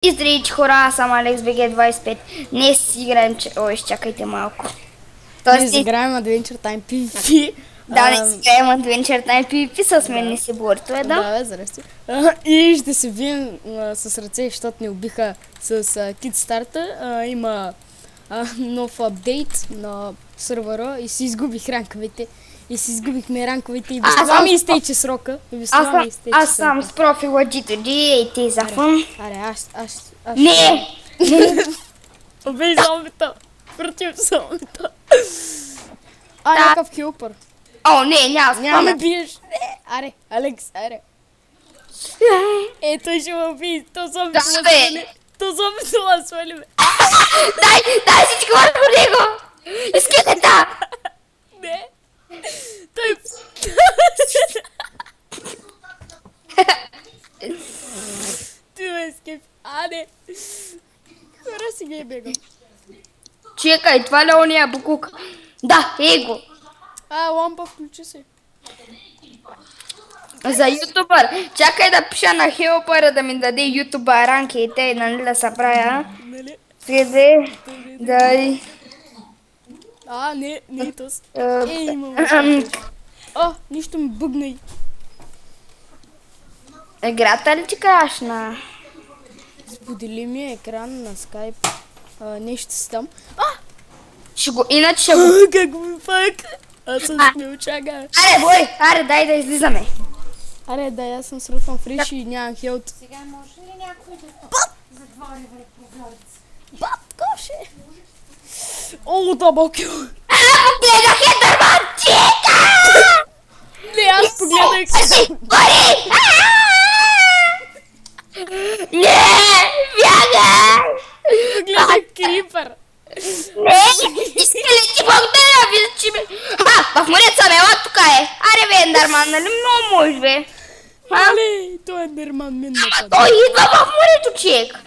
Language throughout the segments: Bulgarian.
И здрич, хора, аз съм Алекс БГ25. Днес си играем... Ой, изчакайте малко. Ние изиграем Adventure Time PvP. Да, не си играем Adventure Time PvP, с мен не си бортове, да? Да, бе, здрасти. И ще се бием с ръце, защото ни убиха с Kickstarter. Има нов апдейт на сервера и си изгубих ранковете. И си изгубихме ранковете и без това ми изтече срока. Аз съм с профила G2G и ти за фън. Аре, аз... Не! Убей зомбита! Против зомбита! Някакъв хилпър. О, не, Няма ме биеш. Аре, Алекс, аре. Той ще ме уби. То зомбито ме свали. То зомбито ме свали, бе. Дай всичко върху него! Изкидата! Не. Той... Ти ме скип. Не. Хора си ги бегам. Чекай, това ли ония букук? Да, его. Лампа, включи се. За ютубър. Чакай да пиша на хелпъра да ми даде ютубър ранките, нали да се правя. Нали? Следе. Дай. Не е тос. Имам. Нищо ми бъгнай. Играта ли ти кашна? Сподели ми екран на скайп. Нещо си там. Иначе ще го... Как ми пак? Аз съм смилчага. Аре, бой! Аре, дай да излизаме. Аре, да, аз съм срутвам фриш и нямам хелт. Сега може ли някой да затвори прозорец? Коше! Дабълкил! Гледах Ендерман! Чека! Не, аз погледах. Гори! Не! Бягай! Погледах крипър. Не! Иска ли ти Бог да я вижда, че ме... В морето съм, ела тук е. Аре бе, Ендерман, нали много може бе? Али, той е Ендерман мен напада. Той идва в морето, чек.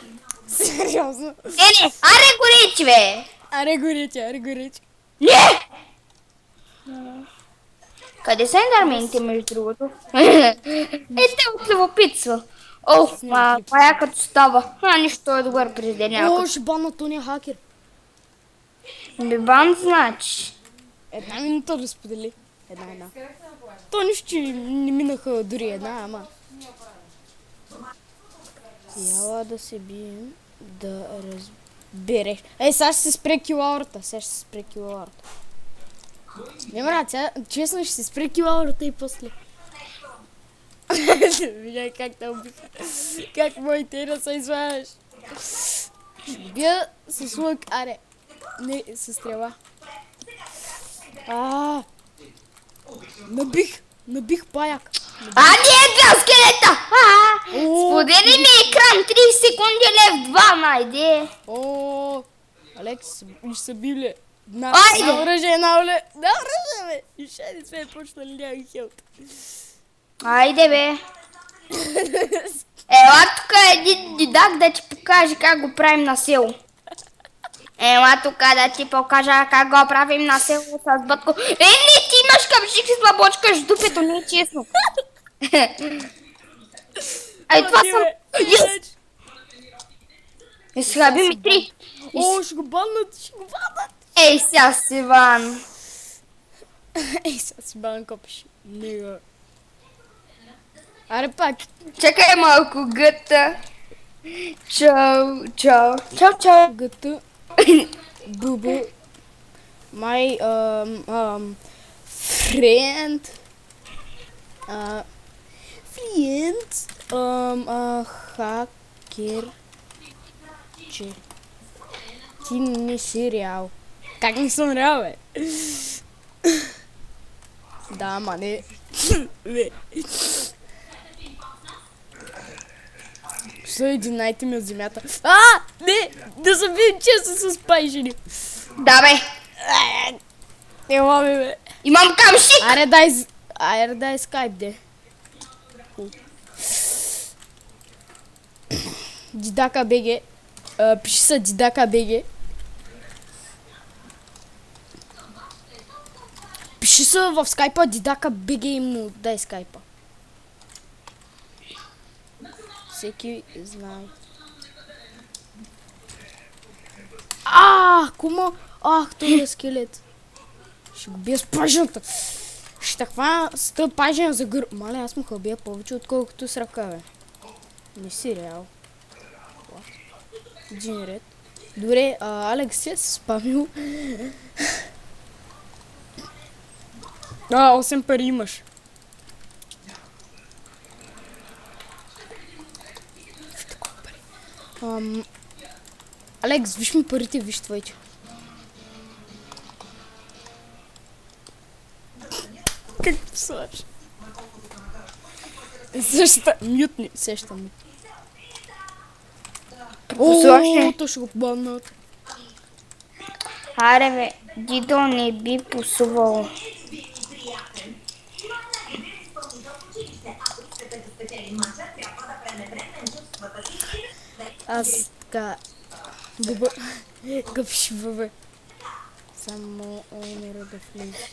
Сериозно? Не, аре горече бе. Аре горече. Не! Къде са ендермените, между другото? Те от любопитство. Това е като става. Нищо е добър през деня. Ще банна тония хакер. Бан, значи. Една минута да сподели. Една. То нищо, че не минаха дори една, ама. Яла да се бием, да разбереш. Сега ще се спре килаурата. Не, брат, честно ще се спре килаурата и после. Видя как те убиха. Как моите да се извадаш. Бия с лък, аре. Не, с стрела. Набих паяк. Не, два скелета! Сподели ми екран, 30 секунди лев 2, найде. Алекс, ще се биле. Айде! На оръжие, бе. И ще не сме почнали някакви хелт. Айде, бе. Ела тук един дидак да ти покаже как го правим на село. Ела тук да ти покажа как го правим на село с бътко. Не, ти имаш къмшик с слабочка, ждупето, не е честно. Това съм... Сега би ми 3. Ще го баннат. Ей, сега си, Иван. Сега си банн копиш. Нега. Аре пак. Чакай малко, гъта. Чао. Гъта. Бубу. My friend. Хакер. Че. Ти не си реал. Как не съм реал, бе? Да, ама не. Що единайте ми от земята? Не! Да съм бил честно с пайжени. Да, бе. Ела, бе. Имам камшик. Аре дай скайп, де. Дидака БГ. Пиши са Дидака БГ. Пиши са в скайпа Дидака БГ и му дай скайпа. Всеки знае. кума! Ах, той е скелет. Ще го бия с пажната. Ще хвана с тъй пажен за гър... Мале, аз му бия повече, отколкото с ръка, бе. Не си реал. Един ред. Добре, Алекс си е се спамил. 8 пари имаш. Алекс, виж ми парите, виж твоите. Как псуваш? Същата, мютни, сеща ми. Псуваш ли? То ще го баннат. Аре бе, Дидо не би псувал. Аз така... Буба... Къпши бъбе. Само умира да влезе.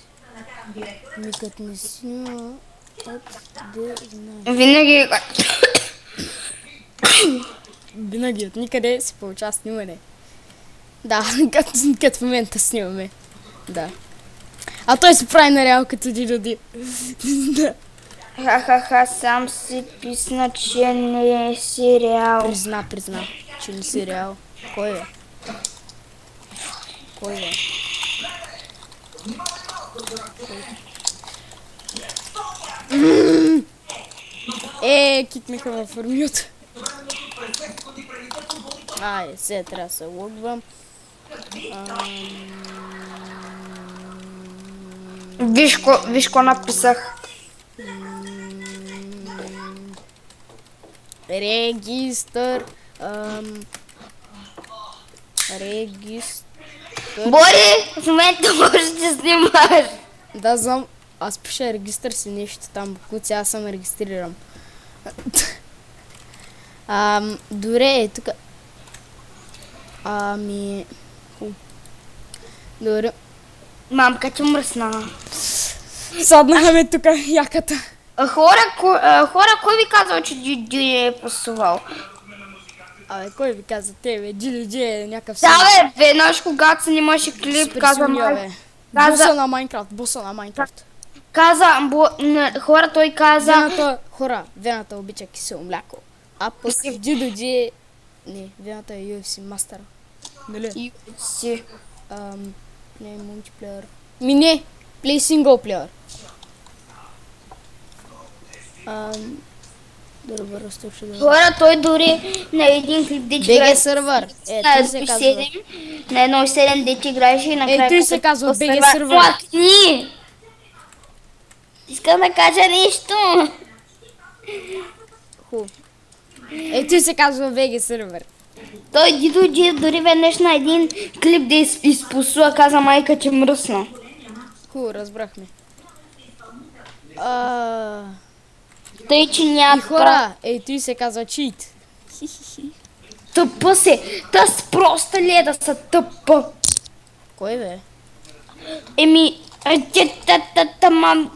Никът не снима от да знае. Винаги... Винаги от никъде се получава снимане. Да, като в момента снимаме. Да. А той се прави на реал като Диди. Да. Ха-ха-ха, сам си писна, че не е сериал. Призна, че не си реал. Кой е? Кой е? Кикнаха във фармют. Сега трябва да се логвам. Виж ко написах. Регистър. Регистър. Бори, в момента можеш да снимаш. Да, знам. Аз пиша регистър си нещо там, букуци, аз съм регистрирам. Добре, тук. Добре. Мамка ти мръсна. Саднаха ме тук яката. Хора, кой ви казва, че Диди е пасувал? Кой ви каза тебе? Диди е някакъв Да, бе, веднъж когато снимаше клип, каза Боса на Майнкрафт. Хора, той каза... Вената обича кисело мляко. А пък Диди не, вената е UFC мастера. Нали? UFC. Не, мултиплеер. Не, плей синглплеер. Добре, разточи да... Хора, той дори на един клип дечи BG сервер. Той се казва. На 1.7 дечи играеше и накрая... той се казва BG сервер. Плакни! Искам да кажа нещо. Той се казва BG сервер. Той Дидо дори веднъж на един клип да изпусува, каза майка, че мръсна. Разбрахме. Тъй, че няма... Хора, той се казва чит. Тъпа се. Тъс просто ли е да са тъпа? Кой бе? Мам...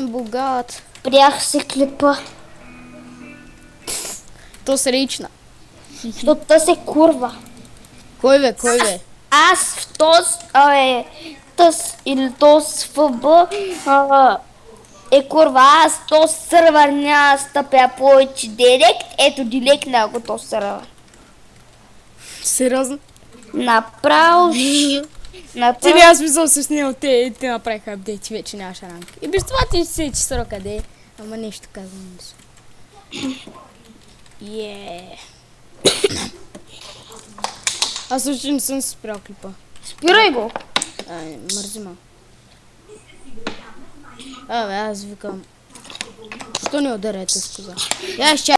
Богат. Прях се клипа. То се лична. Защото тъс е курва. Кой бе? Аз в този... Тъс или този ФБ е курва. Аз този сървър няма стъпя повече директ. Ето директ на го този сървър. Сериозно? Направо. Ти не аз мисъл се снимал, те направиха апдейти, вече нямаш ранг. И без това ти се че срок къде е. Ама нещо казвам да си. Аз още не съм си спрял клипа. Спирай го. Мързи ма. Аз викам. Що не ударяте с коза?